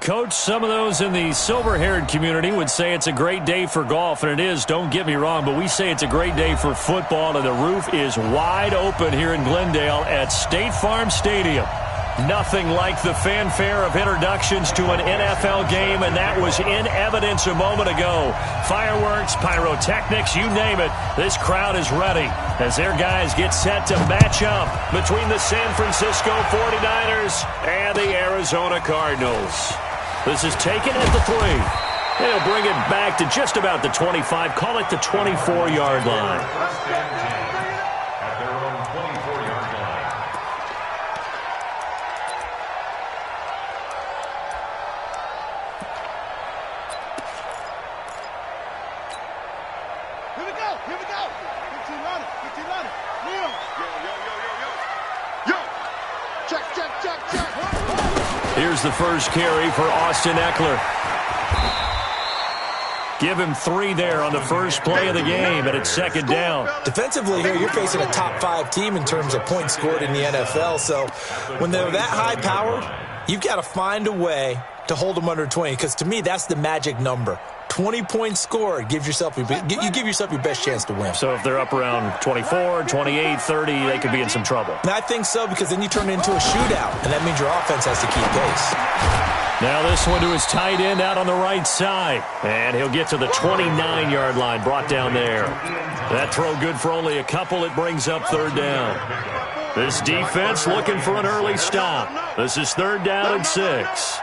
Coach, some of those in the silver-haired community would say it's a great day for golf, and it is, don't get me wrong, but we say it's a great day for football, and the roof is wide open here in Glendale at State Farm Stadium. Nothing like the fanfare of introductions to an NFL game, and that was in evidence a moment ago. Fireworks, pyrotechnics, you name it. This crowd is ready as their guys get set to match up between the San Francisco 49ers and the Arizona Cardinals. This is taken at the 3. They'll bring it back to just about the 25. Call it the 24-yard line. Here's the first carry for Austin Eckler. Give him 3 there on the first play of the game, and it's second down. Defensively here, you're facing a top-5 team in terms of points scored in the NFL. So when they're that high-powered, you've got to find a way to hold them under 20, because to me, that's the magic number. 20 points scored, you give yourself your best chance to win. So if they're up around 24, 28, 30, they could be in some trouble. And I think so, because then you turn it into a shootout, and that means your offense has to keep pace. Now this one to his tight end out on the right side. And he'll get to the 29-yard line, brought down there. That throw good for only a couple. It brings up third down. This defense looking for an early stop. This is third down and 6.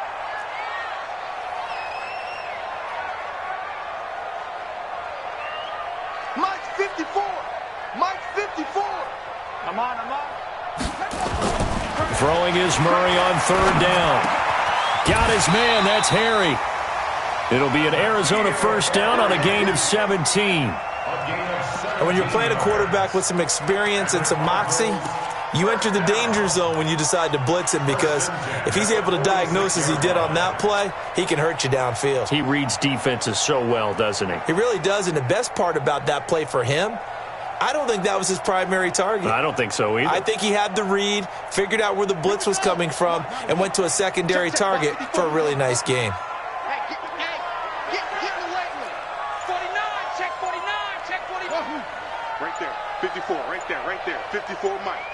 Throwing is Murray on third down. Got his man. That's Harry. It'll be an Arizona first down on a gain of 17. And when you're playing a quarterback with some experience and some moxie, you enter the danger zone when you decide to blitz him, because if he's able to diagnose as he did on that play, he can hurt you downfield. He reads defenses so well, doesn't he? He really does, and the best part about that play for him, I don't think that was his primary target. I don't think so either. I think he had the read, figured out where the blitz was coming from, and went to a secondary target for a really nice game. Hey, get away with it. 49, check 49, check 49. Right there, 54, right there, 54 Mike.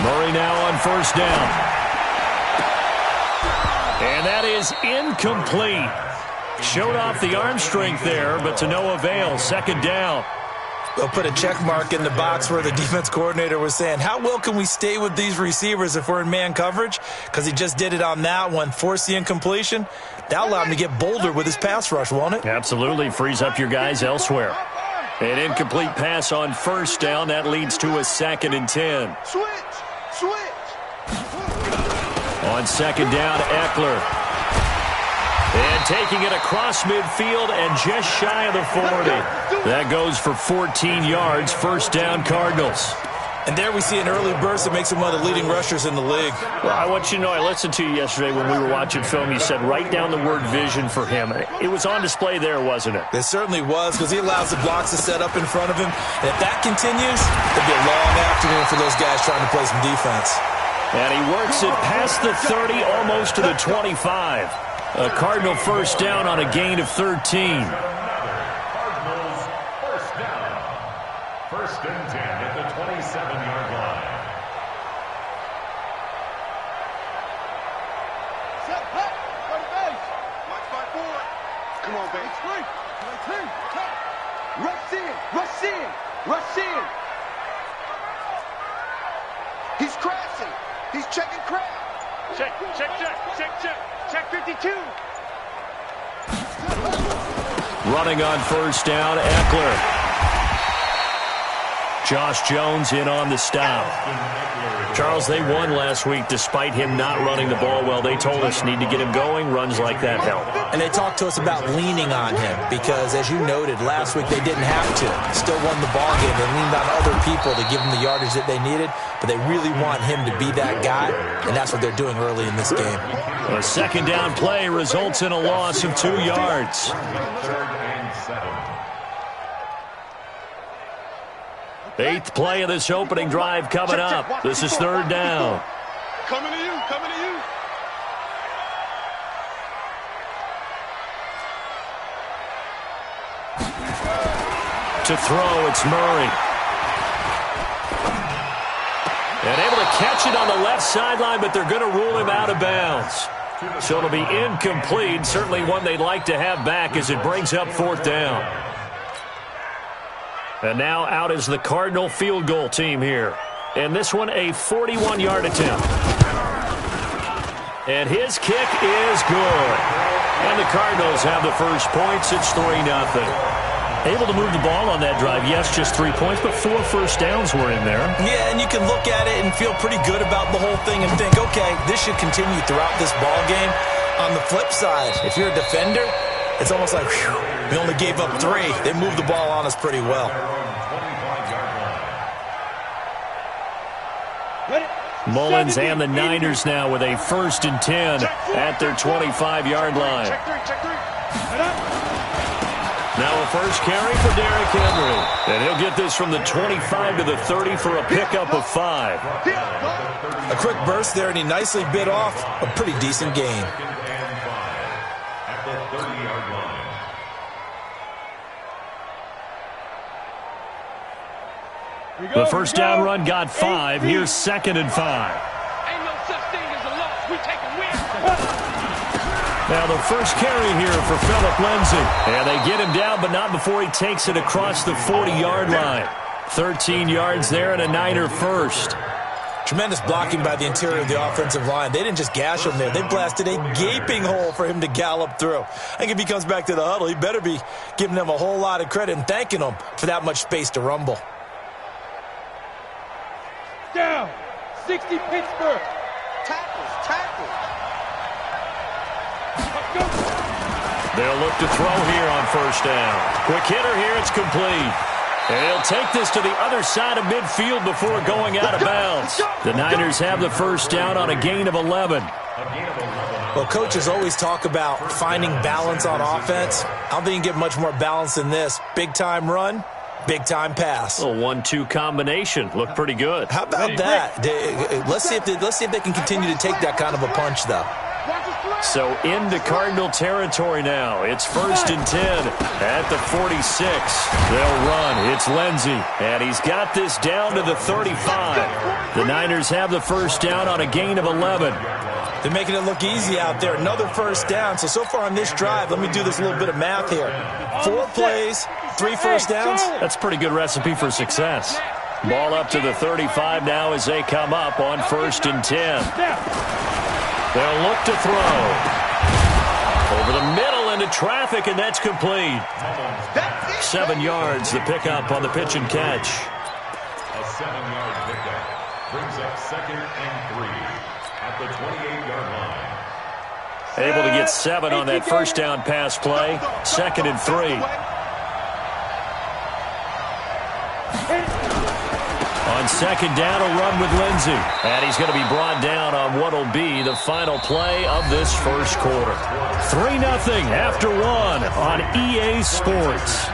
Murray now on first down. And that is incomplete. Showed off the arm strength there, but to no avail. Second down. They'll put a check mark in the box where the defense coordinator was saying, how well can we stay with these receivers if we're in man coverage? Because he just did it on that one, forced the incompletion. That'll allow him to get bolder with his pass rush, won't it? Absolutely. Frees up your guys elsewhere. An incomplete pass on first down. That leads to a 2nd and 10. Switch. On second down, Eckler. And taking it across midfield and just shy of the 40. That goes for 14 yards. First down, Cardinals. And there we see an early burst that makes him one of the leading rushers in the league. Well, I want you to know, I listened to you yesterday when we were watching film. You said write down the word vision for him. It was on display there, wasn't it? It certainly was, because he allows the blocks to set up in front of him. And if that continues, it'll be a long afternoon for those guys trying to play some defense. And he works it past the 30, almost to the 25. A Cardinal first down on a gain of 13. Cardinals first down. First and 10 at the 27-yard line. Set, back, go to base. Watch my board. Come on, base. Rush in. He's crashing. He's checking crowd. Check 52. Running on first down, Eckler. Josh Jones in on the stop. Charles, they won last week despite him not running the ball well. They told us need to get him going. Runs like that help. And they talked to us about leaning on him because, as you noted, last week they didn't have to. Still won the ball game. They leaned on other people to give them the yardage that they needed, but they really want him to be that guy, and that's what they're doing early in this game. A second down play results in a loss of 2 yards. Eighth play of this opening drive coming up. This is third down. Coming to you. to throw. It's Murray. And able to catch it on the left sideline, but they're going to rule him out of bounds. So it'll be incomplete. Certainly one they'd like to have back as it brings up 4th down. And now out is the Cardinal field goal team here. And this one a 41-yard attempt. And his kick is good. And the Cardinals have the first points. It's 3-0. Able to move the ball on that drive. Yes, just 3 points, but 4 first downs were in there. Yeah, and you can look at it and feel pretty good about the whole thing and think, okay, this should continue throughout this ball game. On the flip side, if you're a defender, it's almost like, whew, we only gave up 3. They moved the ball on us pretty well. Mullins and the Niners now with a 1st and 10 at their 25-yard line. Now a first carry for Derrick Henry. And he'll get this from the 25 to the 30 for a pickup of 5. A quick burst there, and he nicely bit off a pretty decent gain. At the 30-yard line. The first down run got 5. Here's 2nd and 5. Ain't no such thing as a loss. We take a win. Now the first carry here for Phillip Lindsay. And they get him down, but not before he takes it across the 40-yard line. 13 yards there and a Niner first. Tremendous blocking by the interior of the offensive line. They didn't just gash him there. They blasted a gaping hole for him to gallop through. I think if he comes back to the huddle, he better be giving them a whole lot of credit and thanking them for that much space to rumble. Down. 60 Pittsburgh. Tackles. Let's go. They'll look to throw here on first down. Quick hitter here. It's complete. And he'll take this to the other side of midfield before going out of bounds. The Niners have the first down on a gain of 11. Well, coaches always talk about finding balance on offense. I don't think you can get much more balance than this. Big-time run, big-time pass. A 1-2 combination. Looked pretty good. How about that? Let's see if they can continue to take that kind of a punch, though. So into Cardinal territory now. It's 1st and 10 at the 46. They'll run. It's Lindsay. And he's got this down to the 35. The Niners have the first down on a gain of 11. They're making it look easy out there. Another first down. So far on this drive, let me do this little bit of math here. 4 plays, 3 first downs. That's a pretty good recipe for success. Ball up to the 35 now as they come up on 1st and 10. They'll look to throw. Over the middle into traffic, and that's complete. 7 yards, the pickup on the pitch and catch. A 7-yard pickup brings up 2nd and 3 at the 28-yard line. Able to get 7 on that first down pass play. 2nd and 3. On 2nd down, a run with Lindsay. And he's going to be brought down on what will be the final play of this first quarter. 3-0 after 1 on EA Sports.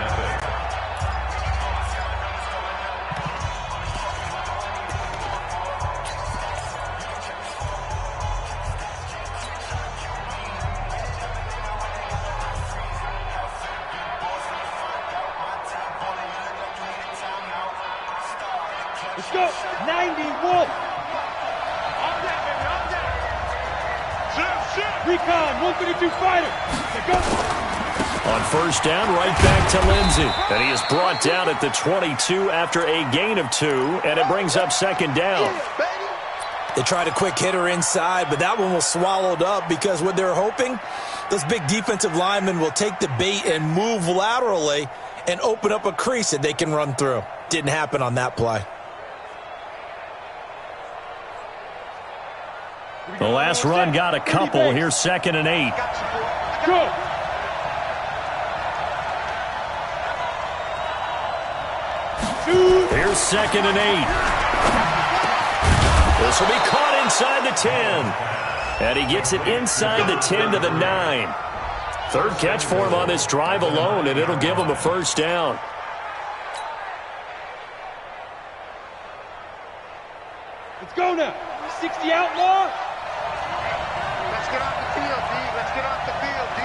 Let's go. 90 Wolf. Recon, 132 fighter. Let's go. On first down, right back to Lindsay. And he is brought down at the 22 after a gain of 2, and it brings up 2nd down. They tried a quick hitter inside, but that one was swallowed up because what they're hoping, those big defensive linemen will take the bait and move laterally and open up a crease that they can run through. Didn't happen on that play. The last run got a couple. Here's 2nd and 8. Go. Here's 2nd and 8. This will be caught inside the 10. And he gets it inside the 10 to the 9. 3rd catch for him on this drive alone, and it'll give him a first down. Let's go now. 60 outlaw. Let's get off the field, D. Let's get off the field, D.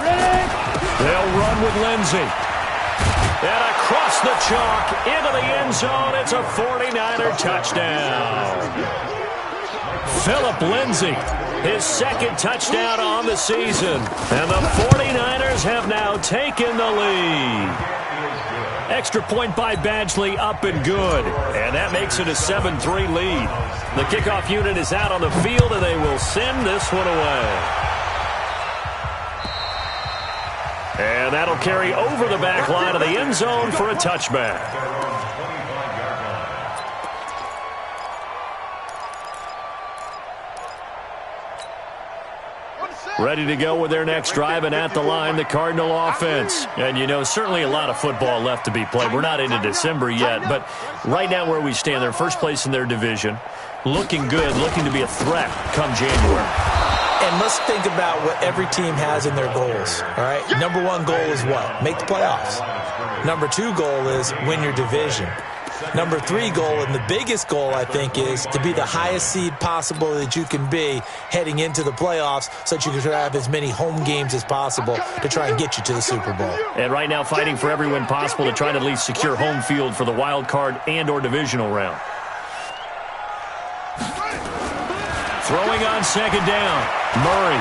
Ready? They'll run with Lindsay. And across the chalk into the end zone. It's a 49er touchdown. Philip Lindsay, his second touchdown on the season. And the 49ers have now taken the lead. Extra point by Badgley, up and good. And that makes it a 7-3 lead. The kickoff unit is out on the field, and they will send this one away. And that'll carry over the back line of the end zone for a touchback. Ready to go with their next drive, and at the line, the Cardinal offense. And, you know, certainly a lot of football left to be played. We're not into December yet, but right now where we stand, they're first place in their division. Looking good, looking to be a threat come January. And let's think about what every team has in their goals, all right? Number one goal is what? Make the playoffs. Number two goal is win your division. Number three goal, and the biggest goal, I think, is to be the highest seed possible that you can be heading into the playoffs so that you can have as many home games as possible to try and get you to the Super Bowl. And right now fighting for every win possible to try to at least secure home field for the wild card and or divisional round. Throwing on second down. Murray.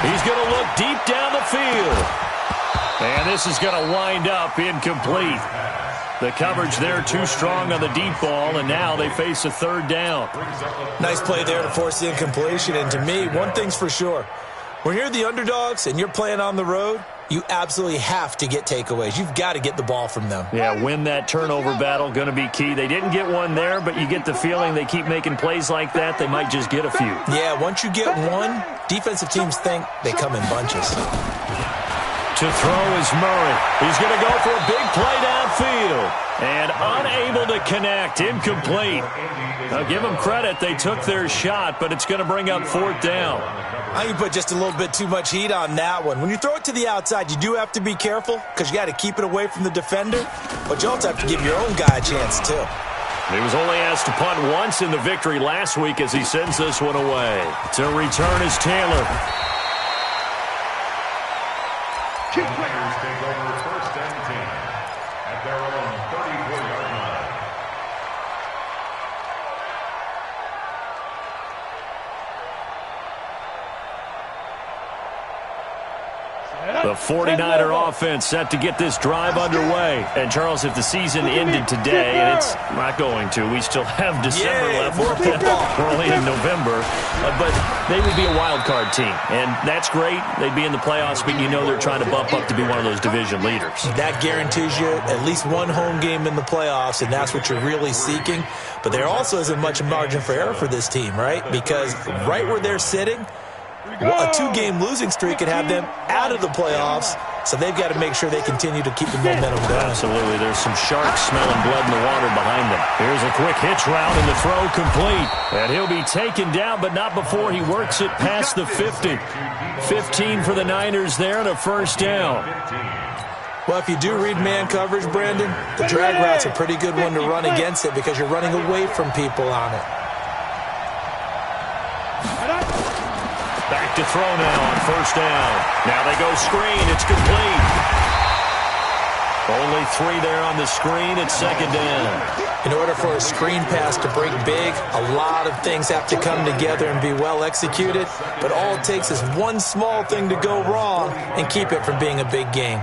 He's going to look deep down the field. And this is going to wind up incomplete. The coverage there too strong on the deep ball, and now they face a third down. Nice play there to force the incompletion. And to me, one thing's for sure. When you're the underdogs and you're playing on the road, you absolutely have to get takeaways. You've got to get the ball from them. Yeah, win that turnover battle, going to be key. They didn't get one there, but you get the feeling they keep making plays like that, they might just get a few. Yeah, once you get one, defensive teams think they come in bunches. To throw is Murray. He's going to go for a big play downfield. And unable to connect. Incomplete. Now, give them credit. They took their shot, but it's going to bring up fourth down. I think you put just a little bit too much heat on that one. When you throw it to the outside, you do have to be careful because you got to keep it away from the defender. But you also have to give your own guy a chance, too. He was only asked to punt once in the victory last week as he sends this one away. To return is Taylor. Niners take over first and 10 at their own 34-yard line. The 49er offense set to get this drive underway. And, Charles, if the season ended today, and it's not going to, we still have December left. We're only in November. But they would be a wild card team. And that's great. They'd be in the playoffs, but you know they're trying to bump up to be one of those division leaders. That guarantees you at least one home game in the playoffs, and that's what you're really seeking. But there also isn't much margin for error for this team, right? Because right where they're sitting, a two-game losing streak could have them out of the playoffs, so they've got to make sure they continue to keep the momentum going. Absolutely. There's some sharks smelling blood in the water behind them. Here's a quick hitch route, and the throw complete. And he'll be taken down, but not before he works it past the 50. 15 for the Niners there, and a first down. Well, if you do read man coverage, Brandon, the drag route's a pretty good one to run against it because you're running away from people on it. Back to throw now on first down. Now they go screen. It's complete. Only 3 there on the screen. It's second down. In order for a screen pass to break big, a lot of things have to come together and be well executed. But all it takes is one small thing to go wrong and keep it from being a big game.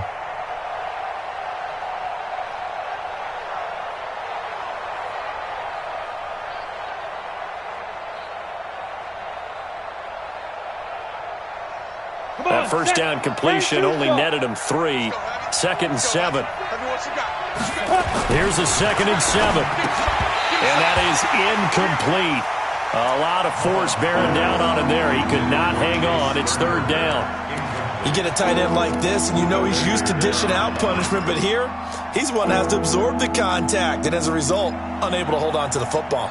That first down completion only netted him 3. Second and 7. Here's a second and 7. And that is incomplete. A lot of force bearing down on him there. He could not hang on. It's third down. You get a tight end like this, and you know he's used to dishing out punishment. But here, he's one that has to absorb the contact. And as a result, unable to hold on to the football.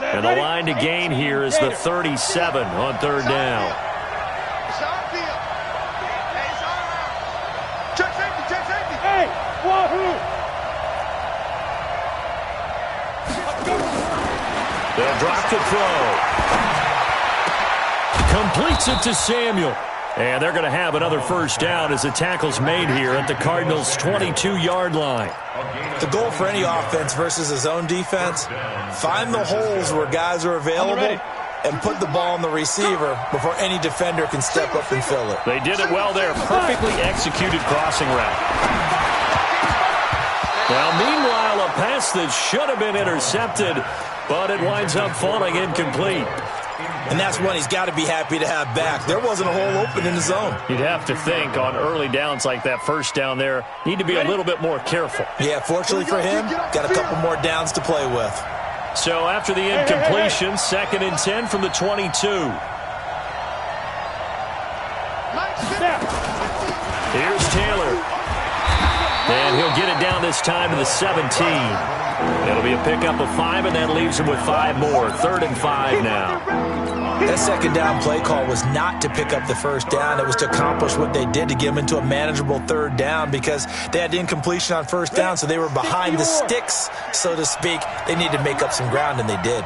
And the line to gain here is the 37 on third down. Check safety, check safety. Hey, wahoo! They'll drop to throw. Completes it to Samuel. And they're going to have another first down as the tackle's made here at the Cardinals' 22-yard line. The goal for any offense versus a zone defense, find the holes where guys are available and put the ball on the receiver before any defender can step up and fill it. They did it well there. Perfectly executed crossing route. Now, meanwhile, a pass that should have been intercepted, but it winds up falling incomplete. And that's one he's got to be happy to have back. There wasn't a hole open in the zone. You'd have to think on early downs like that first down there, need to be a little bit more careful. Yeah, fortunately for him, got a couple more downs to play with. So after the incompletion, 2nd and 10 from the 22. Here's Taylor. And he'll get it down this time to the 17. It'll be a pickup of 5, and that leaves him with 5 more. 3rd and 5 now. That second down play call was not to pick up the first down. It was to accomplish what they did to get them into a manageable 3rd down because they had incompletion on first down, so they were behind the sticks, so to speak. They needed to make up some ground, and they did.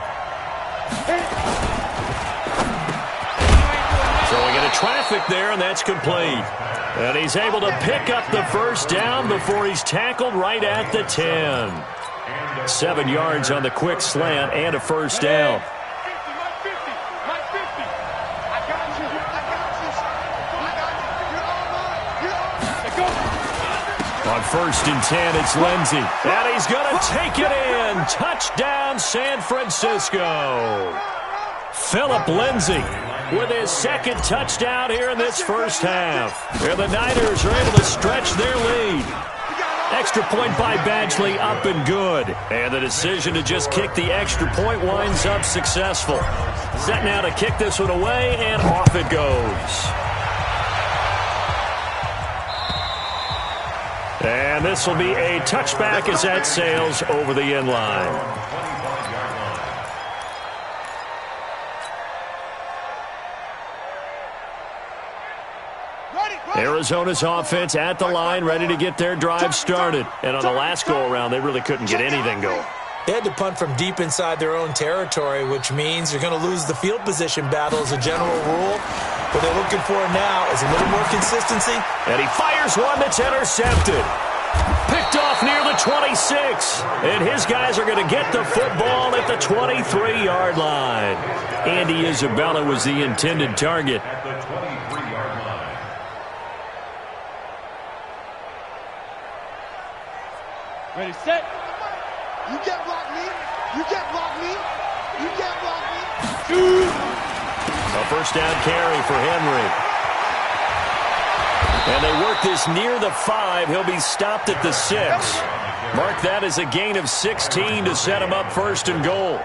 So we get a traffic there, and that's complete. And he's able to pick up the first down before he's tackled right at the 10. 7 yards on the quick slant and a first down. On 1st and 10, it's Lindsey. And he's going to take it in. Touchdown, San Francisco. Philip Lindsey with his 2nd touchdown here in this first half. And the Niners are able to stretch their lead. Extra point by Badgley, up and good. And the decision to just kick the extra point winds up successful. Set now to kick this one away, and off it goes. And this will be a touchback as that sails over the end line. Arizona's offense at the line, ready to get their drive started. And on the last go-around, they really couldn't get anything going. They had to punt from deep inside their own territory, which means you're going to lose the field position battle as a general rule. What they're looking for now is a little more consistency. And he fires one that's intercepted. Picked off near the 26. And his guys are going to get the football at the 23-yard line. Andy Isabella was the intended target. Ready, set. You can't block me. You can't block me. You can't block me. A first down carry for Henry. And they work this near the 5. He'll be stopped at the 6. Mark that as a gain of 16 to set him up 1st and goal.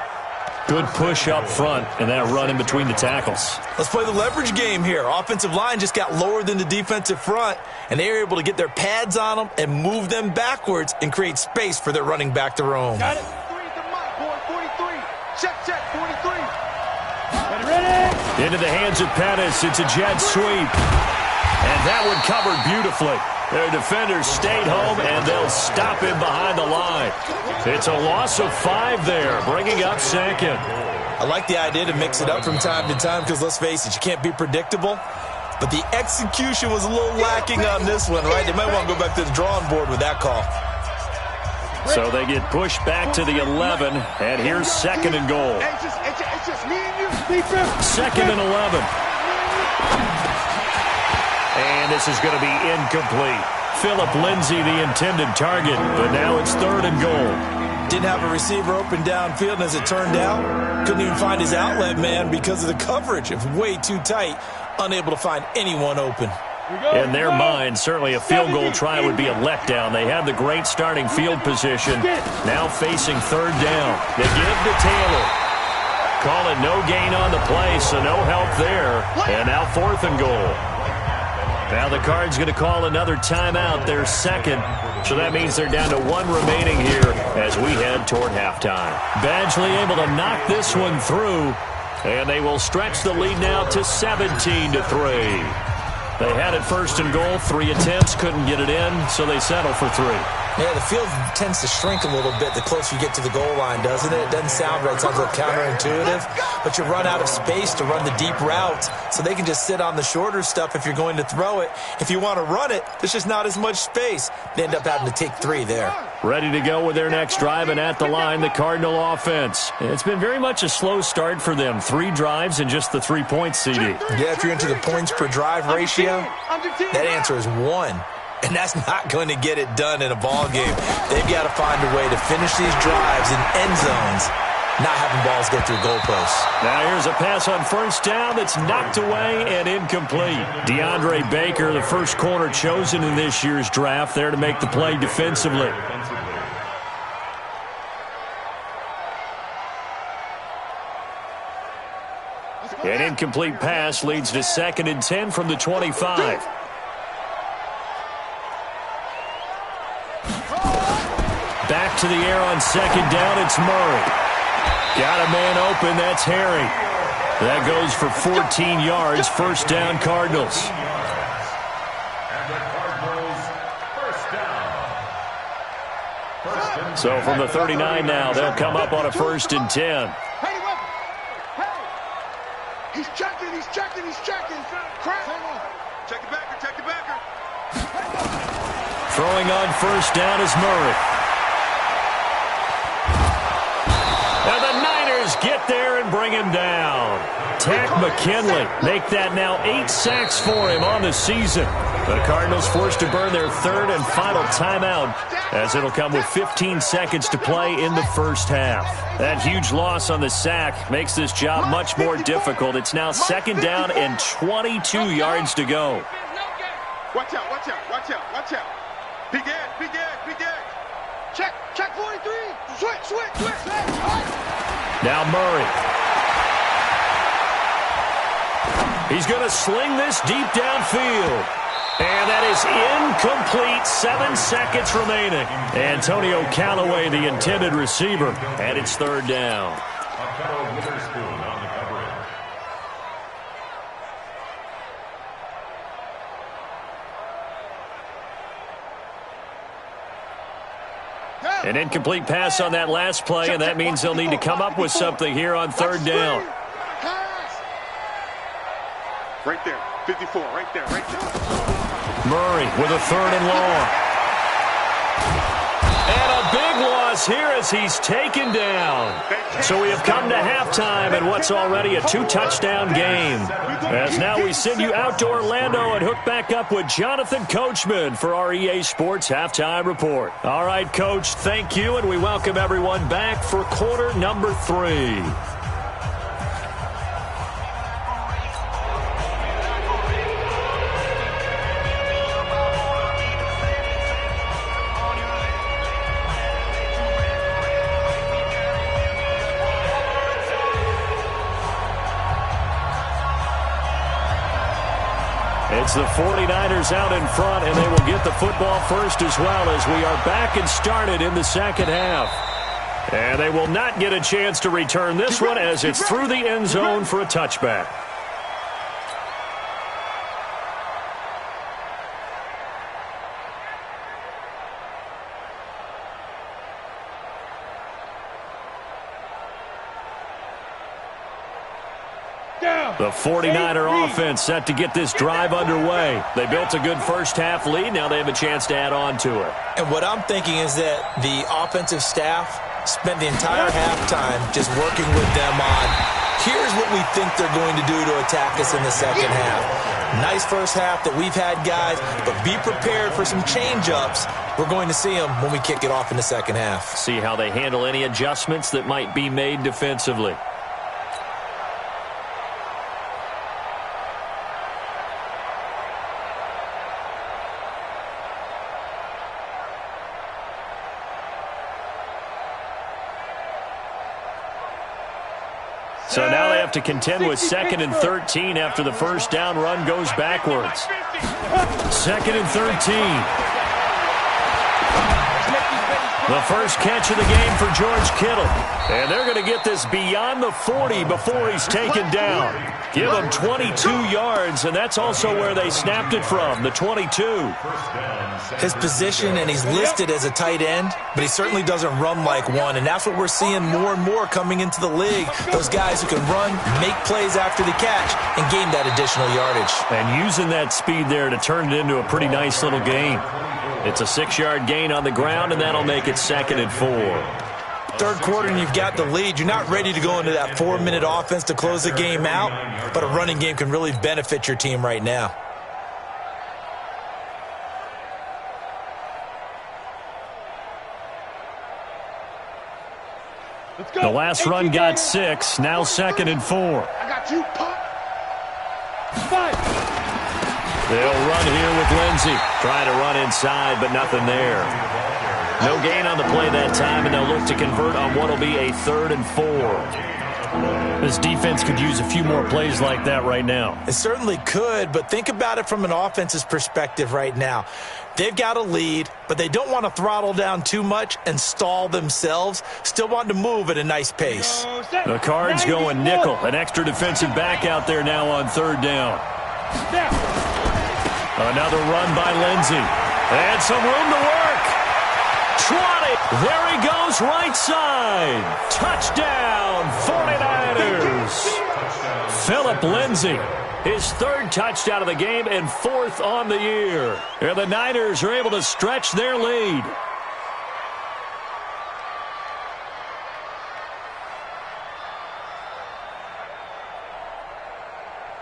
Good push up front and that run in between the tackles. Let's play the leverage game here. Offensive line just got lower than the defensive front, and they were able to get their pads on them and move them backwards and create space for their running back to roam. Got it. 3 at the mark, boy. 43. Check, 43. Ready. Into the hands of Pettis. It's a jet sweep. And that one covered beautifully. Their defenders stayed home, and they'll stop him behind the line. It's a loss of 5 there, bringing up 2nd. I like the idea to mix it up from time to time because, let's face it, you can't be predictable. But the execution was a little lacking on this one, right? They might want to go back to the drawing board with that call. So they get pushed back to the 11, and here's 2nd and goal. It's just me and you. 2nd and 11. And this is going to be incomplete. Philip Lindsey, the intended target, but now it's 3rd and goal. Didn't have a receiver open downfield, and as it turned out, couldn't even find his outlet man because of the coverage. It was way too tight, unable to find anyone open. In their mind, certainly a field goal try would be a letdown. They have the great starting field position. Now facing 3rd down. They give to Taylor. Call it no gain on the play, so no help there. And now 4th and goal. Now the Cards going to call another timeout, their 2nd. So that means they're down to 1 remaining here as we head toward halftime. Badgley able to knock this one through. And they will stretch the lead now to 17-3. They had it 1st and goal, 3 attempts, couldn't get it in, so they settle for 3. Yeah, the field tends to shrink a little bit the closer you get to the goal line, doesn't it? It doesn't sound right. It sounds a little counterintuitive. But you run out of space to run the deep routes, so they can just sit on the shorter stuff if you're going to throw it. If you want to run it, there's just not as much space. They end up having to take 3 there. Ready to go with their next drive, and at the line, the Cardinal offense. It's been very much a slow start for them. 3 drives and just the 3 points, CD. Yeah, if you're into the points per drive ratio, that answer is 1. And that's not going to get it done in a ball game. They've got to find a way to finish these drives in end zones, not having balls go through goalposts. Now here's a pass on first down that's knocked away and incomplete. DeAndre Baker, the first corner chosen in this year's draft, there to make the play defensively. An incomplete pass leads to 2nd and 10 from the 25. Back to the air on 2nd down, it's Murray. Got a man open, that's Harry. That goes for 14 yards, first down Cardinals. So from the 39 now, they'll come up on a 1st and 10. He's checking, he's checking, he's checking. Check the backer, check the backer. Throwing on first down is Murray. And the Niners get there and bring him down. Tack McKinley make that now 8 sacks for him on the season. The Cardinals forced to burn their 3rd and final timeout, as it'll come with 15 seconds to play in the first half. That huge loss on the sack makes this job much more difficult. It's now 2nd down and 22 yards to go. Watch out, watch out, watch out, watch out. Big edge, big edge, big edge. Check 43. Switch. Now Murray. He's going to sling this deep downfield. And that is incomplete. 7 seconds remaining. Antonio Callaway, the intended receiver, and it's 3rd down. An incomplete pass on that last play, and that means they'll need to come up with something here on 3rd down. Right there, 54, right there. Murray with a 3rd and long. And a big loss here as he's taken down. So we have come to halftime in what's already a 2-touchdown game. As now we send you out to Orlando and hook back up with Jonathan Coachman for our EA Sports Halftime Report. All right, Coach, thank you, and we welcome everyone back for quarter number 3. It's the 49ers out in front, and they will get the football first as well as we are back and started in the 2nd half. And they will not get a chance to return this one as it's through the end zone for a touchback. The 49er offense set to get this drive underway. They built a good first half lead. Now they have a chance to add on to it. And what I'm thinking is that the offensive staff spent the entire halftime just working with them on, here's what we think they're going to do to attack us in the 2nd half. Nice first half that we've had, guys, but be prepared for some change-ups. We're going to see them when we kick it off in the 2nd half. See how they handle any adjustments that might be made defensively. So now they have to contend with 2nd and 13 after the first down run goes backwards. 2nd and 13. The first catch of the game for George Kittle. And they're going to get this beyond the 40 before he's taken down. Give him 22 yards, and that's also where they snapped it from, the 22. his position, and he's listed as a tight end, but he certainly doesn't run like one, and that's what we're seeing more and more coming into the league. Those guys who can run, make plays after the catch, and gain that additional yardage. And using that speed there to turn it into a pretty nice little gain. It's a 6-yard gain on the ground, and that'll make it 2nd and 4. Third quarter and you've got the lead. You're not ready to go into that 4-minute offense to close the game out, but a running game can really benefit your team right now. Let's go. The last run got 6, now 2nd and 4. I got you, Pop. Fight. They'll run here with Lindsey. Trying to run inside, but nothing there. No gain on the play that time, and they'll look to convert on what will be a 3rd and 4. This defense could use a few more plays like that right now. It certainly could, but think about it from an offense's perspective right now. They've got a lead, but they don't want to throttle down too much and stall themselves. Still want to move at a nice pace. The Cards going nickel. An extra defensive back out there now on 3rd down. Another run by Lindsey. And some room to work. 20. There he goes, right side. Touchdown, 49ers. Philip Lindsey, his 3rd touchdown of the game and 4th on the year. And the Niners are able to stretch their lead.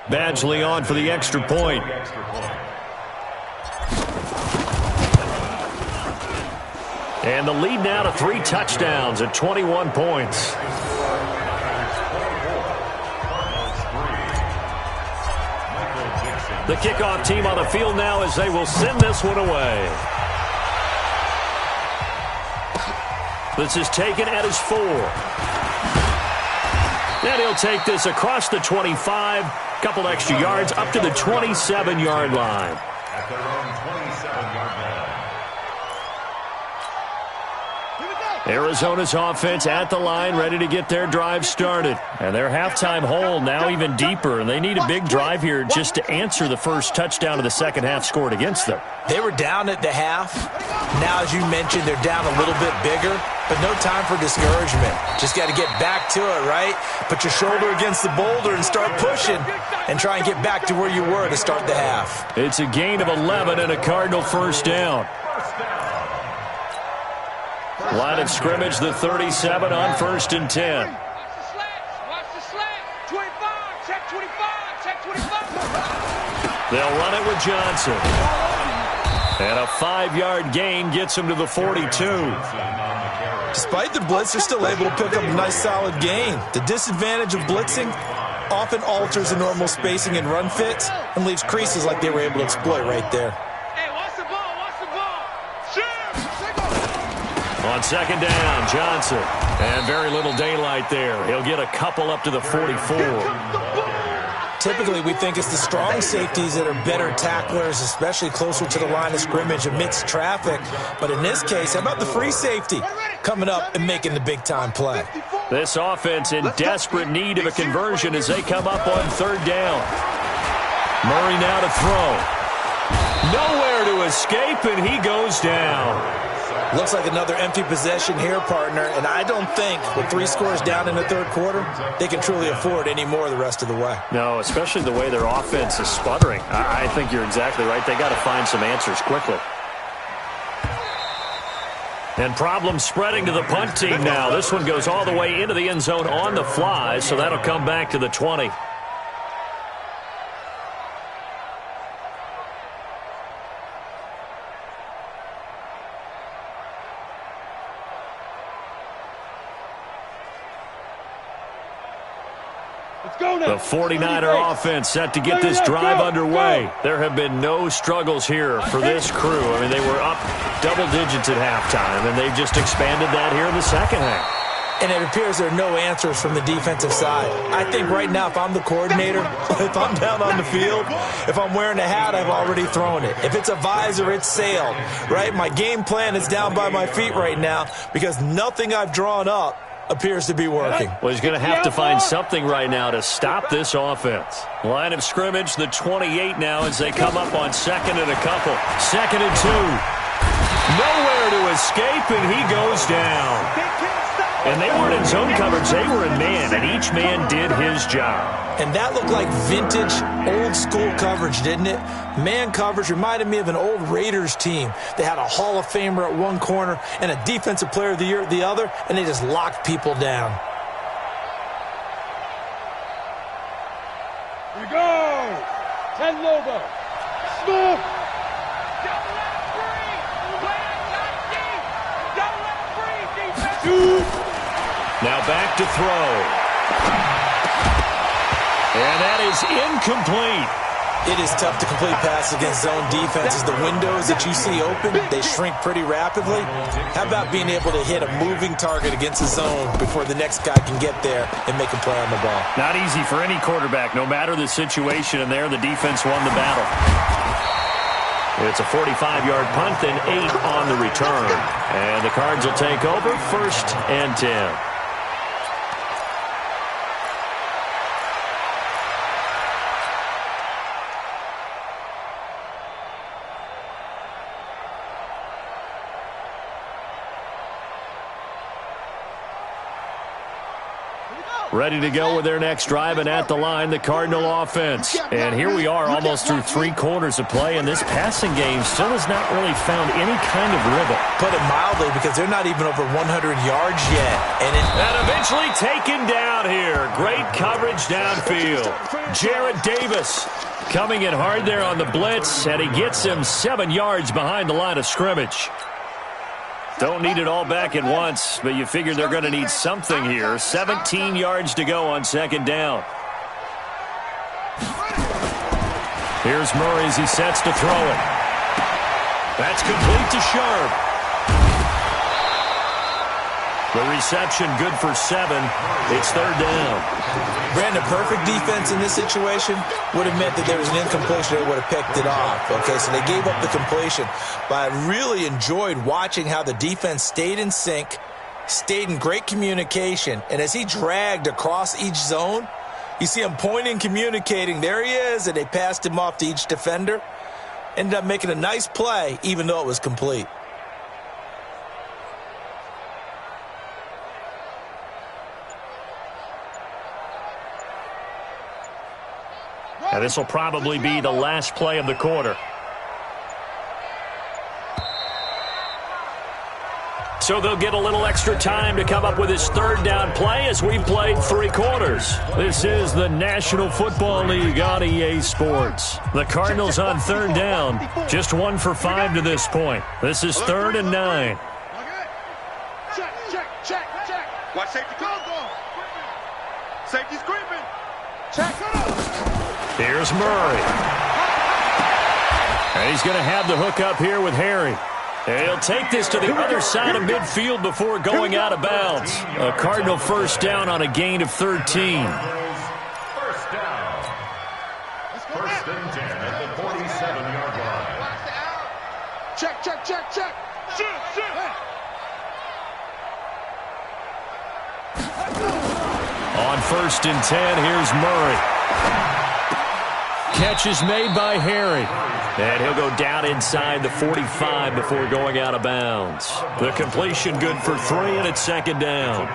Badgley on for the extra point. And the lead now to 3 touchdowns at 21 points. The kickoff team on the field now as they will send this one away. This is taken at his 4. And he'll take this across the 25. Couple extra yards up to the 27-yard line. At their own 27-yard line. Arizona's offense at the line, ready to get their drive started. And their halftime hole now even deeper, and they need a big drive here just to answer the first touchdown of the second half scored against them. They were down at the half. Now, as you mentioned, they're down a little bit bigger, but no time for discouragement. Just got to get back to it, right? Put your shoulder against the boulder and start pushing and try and get back to where you were to start the half. It's a gain of 11 and a Cardinal first down. Line of scrimmage, the 37 on 1st and 10. Watch the slant. 25. Check 25. Check 25. They'll run it with Johnson. And a 5-yard gain gets him to the 42. Despite the blitz, they're still able to pick up a nice solid gain. The disadvantage of blitzing often alters the normal spacing and run fits and leaves creases like they were able to exploit right there. Hey, watch the ball. Watch the ball. On 2nd down, Johnson. And very little daylight there. He'll get a couple up to the 44. Typically, we think it's the strong safeties that are better tacklers, especially closer to the line of scrimmage amidst traffic. But in this case, how about the free safety coming up and making the big-time play? This offense in desperate need of a conversion as they come up on 3rd down. Murray now to throw. Nowhere to escape, and he goes down. Looks like another empty possession here, partner, and I don't think with 3 scores down in the 3rd quarter, they can truly afford any more the rest of the way. No, especially the way their offense is sputtering. I think you're exactly right. They got to find some answers quickly. And problems spreading to the punt team now. This one goes all the way into the end zone on the fly, so that'll come back to the 20. The 49er offense set to get this drive underway. There have been no struggles here for this crew. I mean, they were up double digits at halftime, and they've just expanded that here in the second half. And it appears there are no answers from the defensive side. I think right now, if I'm the coordinator, if I'm down on the field, if I'm wearing a hat, I've already thrown it. If it's a visor, it's sailed, right? My game plan is down by my feet right now because nothing I've drawn up appears to be working. Well, he's going to have to find something right now to stop this offense. Line of scrimmage, the 28 now as they come up on 2nd and a couple. 2nd and 2. Nowhere to escape, and he goes down. And they weren't in zone coverage. They were in man, and each man did his job. And that looked like vintage, old-school coverage, didn't it? Man coverage reminded me of an old Raiders team. They had a Hall of Famer at one corner and a Defensive Player of the Year at the other, and they just locked people down. Here we go. 10 Lobo. Snoop. Now back to throw. And that is incomplete. It is tough to complete passes against zone defenses. The windows that you see open, they shrink pretty rapidly. How about being able to hit a moving target against a zone before the next guy can get there and make a play on the ball? Not easy for any quarterback, no matter the situation, and there the defense won the battle. It's a 45-yard punt, then 8 on the return. And the Cards will take over, 1st and 10. Ready to go with their next drive, and at the line, the Cardinal offense. And here we are almost through 3 quarters of play, and this passing game still has not really found any kind of rhythm. Put it mildly, because they're not even over 100 yards yet. And eventually taken down here. Great coverage downfield. Jarrett Davis coming in hard there on the blitz, and he gets him 7 yards behind the line of scrimmage. Don't need it all back at once, but you figure they're going to need something here. 17 yards to go on 2nd down. Here's Murray as he sets to throw it. That's complete to Sharp. The reception good for 7. It's 3rd down. Brandon, perfect defense in this situation would have meant that there was an incompletion. They would have picked it off. Okay, so they gave up the completion. But I really enjoyed watching how the defense stayed in sync, stayed in great communication. And as he dragged across each zone, you see him pointing, communicating. There he is, and they passed him off to each defender. Ended up making a nice play, even though it was complete. And this will probably be the last play of the quarter. So they'll get a little extra time to come up with his 3rd down play as we've played 3 quarters. This is the National Football League on EA Sports. The Cardinals on 3rd down, just 1 for 5 to this point. This is 3rd and 9. Check. Watch safety go. Safety's creeping. Check. Here's Murray. And he's going to have the hook up here with Harry. And he'll take this to the other side of midfield before going out of bounds. A Cardinal 1st down on a gain of 13. 1st down. 1st and 10 at the 47-yard line. Check. Shoot. On 1st and 10, here's Murray. Catch is made by Harry. And he'll go down inside the 45 before going out of bounds. The completion good for 3, and it's 2nd down.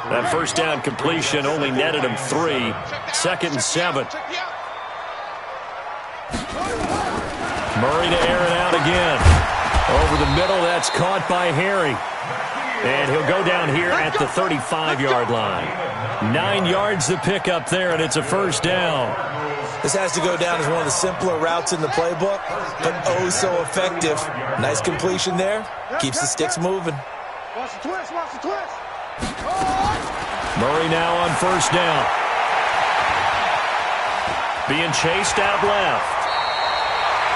That 1st down completion only netted him 3. 2nd and 7. Murray to air it out again. Over the middle, that's caught by Harry. And he'll go down here at the 35-yard line. 9 yards to pick up there, and it's a 1st down. This has to go down as one of the simpler routes in the playbook, but oh so effective. Nice completion there. Keeps the sticks moving. Watch the twist. Murray now on 1st down. Being chased out left.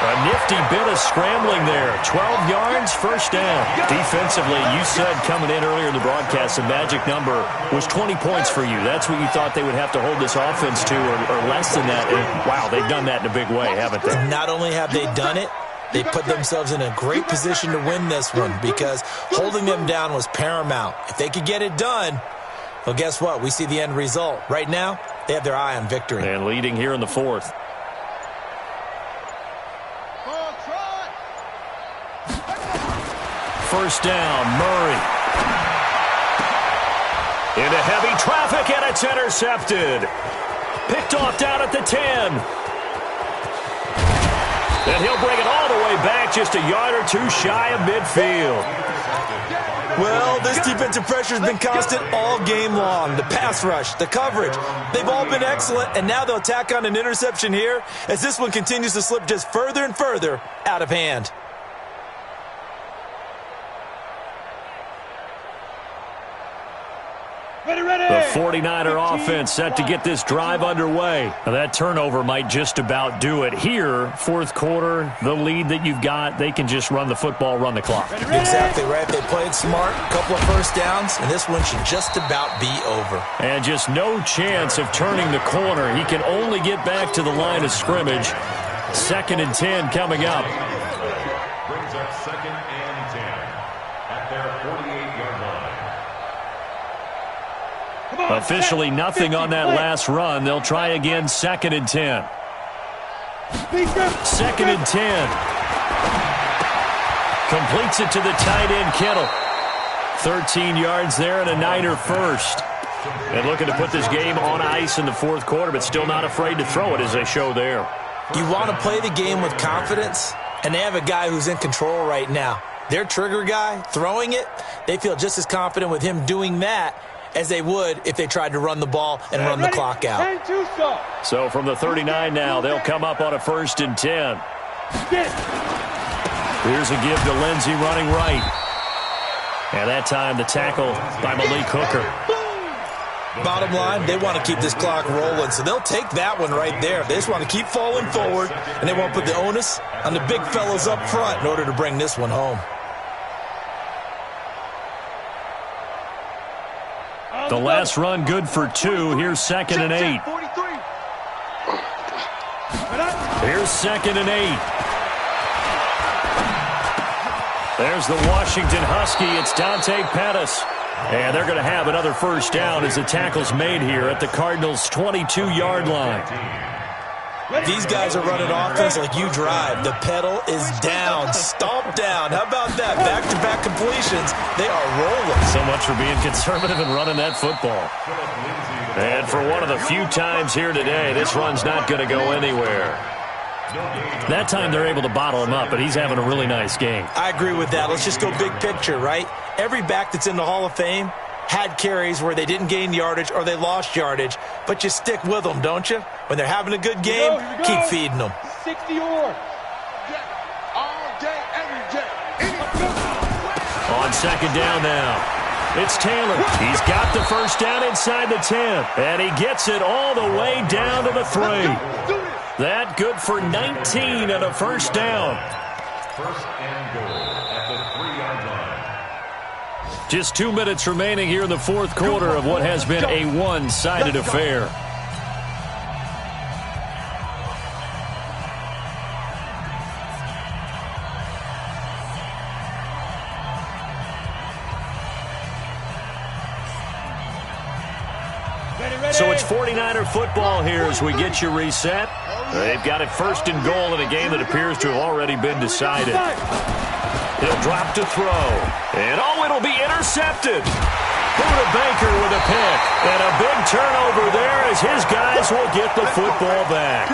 A nifty bit of scrambling there. 12 yards, 1st down. Defensively, you said coming in earlier in the broadcast, the magic number was 20 points for you. That's what you thought they would have to hold this offense to, or less than that. And wow, they've done that in a big way, haven't they? Not only have they done it, they put themselves in a great position to win this one because holding them down was paramount. If they could get it done, well, guess what? We see the end result. Right now, they have their eye on victory. And leading here in the 4th. first down. Murray. Into heavy traffic, and it's intercepted. Picked off down at the 10. And he'll bring it all the way back, just a yard or two shy of midfield. Well, this defensive pressure has been constant all game long. The pass rush, the coverage, they've all been excellent, and now they'll tack on an interception here as this one continues to slip just further and further out of hand. The 49er offense set to get this drive underway. Now that turnover might just about do it. Here, fourth quarter, the lead that you've got, they can just run the football, run the clock. Exactly right. They played smart, a couple of first downs, and this one should just about be over. And just no chance of turning the corner. He can only get back to the line of scrimmage. 2nd and 10 coming up. Brings up 2nd and 10 at their 48-yard line. Officially nothing on that last run. They'll try again, 2nd and 10. 2nd and 10. Completes it to the tight end, Kittle. 13 yards there and a Niner first. And looking to put this game on ice in the fourth quarter, but still not afraid to throw it as they show there. You want to play the game with confidence, and they have a guy who's in control right now. Their trigger guy, throwing it, they feel just as confident with him doing that as they would if they tried to run the ball and run the clock out. So from the 39 now, they'll come up on a 1st and 10. Here's a give to Lindsey running right. And that time the tackle by Malik Hooker. Bottom line, they want to keep this clock rolling, so they'll take that one right there. They just want to keep falling forward, and they won't put the onus on the big fellas up front in order to bring this one home. The last run good for 2. Here's 2nd and 8. Here's 2nd and 8. There's the Washington Husky. It's Dante Pettis. And they're going to have another first down as the tackle's made here at the Cardinals' 22-yard line. These guys are running offense like you drive. The pedal is down, stomped down. How about that? Back-to-back completions. They are rolling. So much for being conservative and running that football. And for one of the few times here today, this run's not going to go anywhere. That time they're able to bottle him up, but he's having a really nice game. I agree with that. Let's just go big picture, right? Every back that's in the Hall of Fame had carries where they didn't gain yardage or they lost yardage, but you stick with them, don't you? When they're having a good game, keep feeding them. 60 yards. All day, every day. On 2nd down now, it's Taylor. He's got the first down inside the 10, and he gets it all the way down to the 3. That good for 19 and a first down. 1st and goal at the 3-yard line. Just 2 minutes remaining here in the fourth quarter of what has been a one-sided affair. So it's 49er football here as we get you reset. They've got it 1st and goal in a game that appears to have already been decided. He'll drop to throw. And it'll be intercepted. Buda Baker with a pick. And a big turnover there as his guys will get the football back.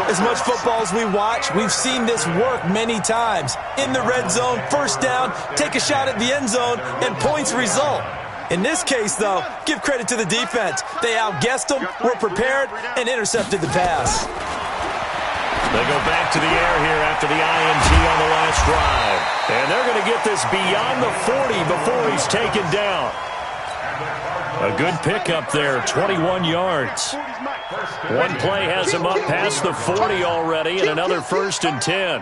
As much football as we watch, we've seen this work many times. In the red zone, first down, take a shot at the end zone, and points result. In this case, though, give credit to the defense. They outguessed them, were prepared, and intercepted the pass. They go back to the air here after the INT on the last drive. And they're going to get this beyond the 40 before he's taken down. A good pickup there, 21 yards. One play has him up past the 40 already, and another 1st and 10.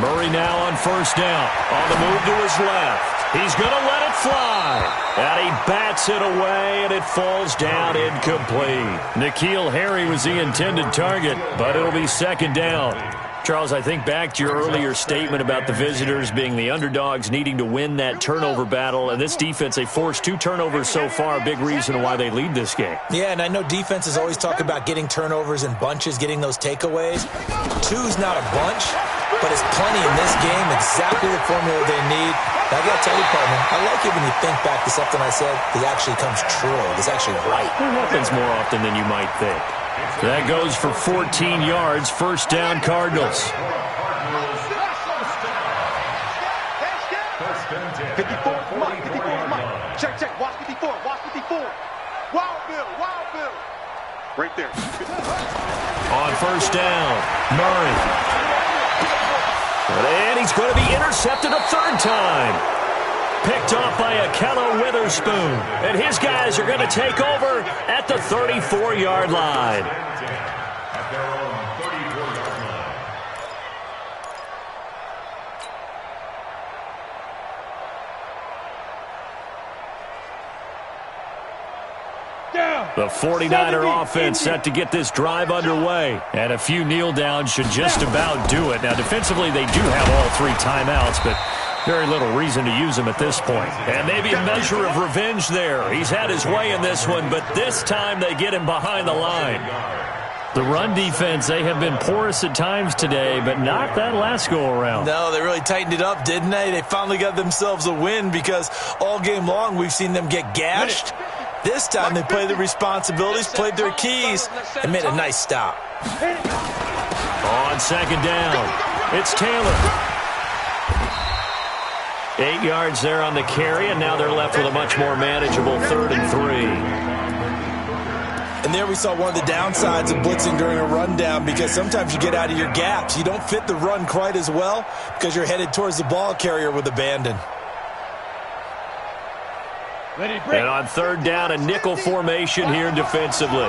Murray now on first down. On the move to his left. He's going to let it fly. And he bats it away, and it falls down incomplete. N'Keal Harry was the intended target, but it'll be 2nd down. Charles, I think back to your earlier statement about the visitors being the underdogs needing to win that turnover battle. And this defense, they forced 2 turnovers so far, a big reason why they lead this game. Yeah, and I know defenses always talk about getting turnovers in bunches, getting those takeaways. 2's not a bunch, but it's plenty in this game, exactly the formula they need. I got to tell you, partner, I like it when you think back to something I said that actually comes true. It's actually right. It happens more often than you might think. That goes for 14 yards, first down Cardinals. 54, come on, 54, come on. Check, watch 54, watch 54. Wild Bill. Right there. On first down, Murray. And he's going to be intercepted a third time. Picked off by Akello Witherspoon. And his guys are going to take over at the 34-yard line. At their own 34-yard line. The 49er offense set to get this drive underway. And a few kneel downs should just about do it. Now, defensively, they do have all three timeouts, but very little reason to use them at this point. And maybe a measure of revenge there. He's had his way in this one, but this time they get him behind the line. The run defense, they have been porous at times today, but not that last go-around. No, they really tightened it up, didn't they? They finally got themselves a win because all game long we've seen them get gashed. This time they played their responsibilities, played their keys, and made a nice stop. On second down, it's Taylor. 8 yards there on the carry, and now they're left with a much more manageable 3rd and 3. And there we saw one of the downsides of blitzing during a rundown because sometimes you get out of your gaps. You don't fit the run quite as well because you're headed towards the ball carrier with abandon. And on third down, a nickel formation here defensively.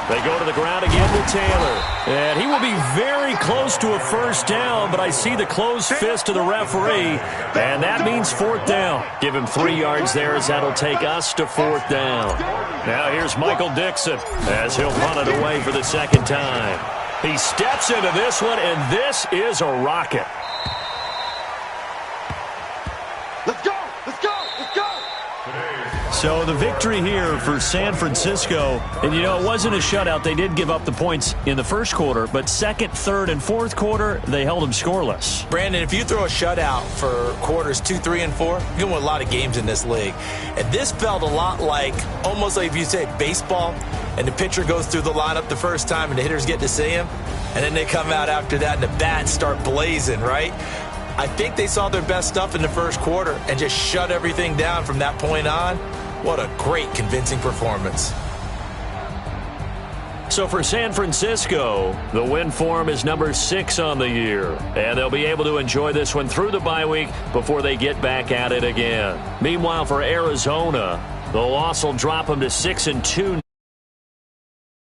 They go to the ground again with Taylor. And he will be very close to a first down, but I see the closed fist of the referee, and that means 4th down. Give him 3 yards there as that'll take us to 4th down. Now here's Michael Dixon as he'll punt it away for the second time. He steps into this one, and this is a rocket. Let's go. So the victory here for San Francisco, and you know, it wasn't a shutout. They did give up the points in the first quarter, but second, third, and fourth quarter, they held them scoreless. Brandon, if you throw a shutout for quarters 2, 3, and 4, you're going to win a lot of games in this league. And this felt a lot like, almost like if you say baseball, and the pitcher goes through the lineup the first time, and the hitters get to see him, and then they come out after that, and the bats start blazing, right? I think they saw their best stuff in the first quarter and just shut everything down from that point on. What a great, convincing performance. So for San Francisco, the win form is number 6 on the year. And they'll be able to enjoy this one through the bye week before they get back at it again. Meanwhile, for Arizona, the loss will drop them to 6-2.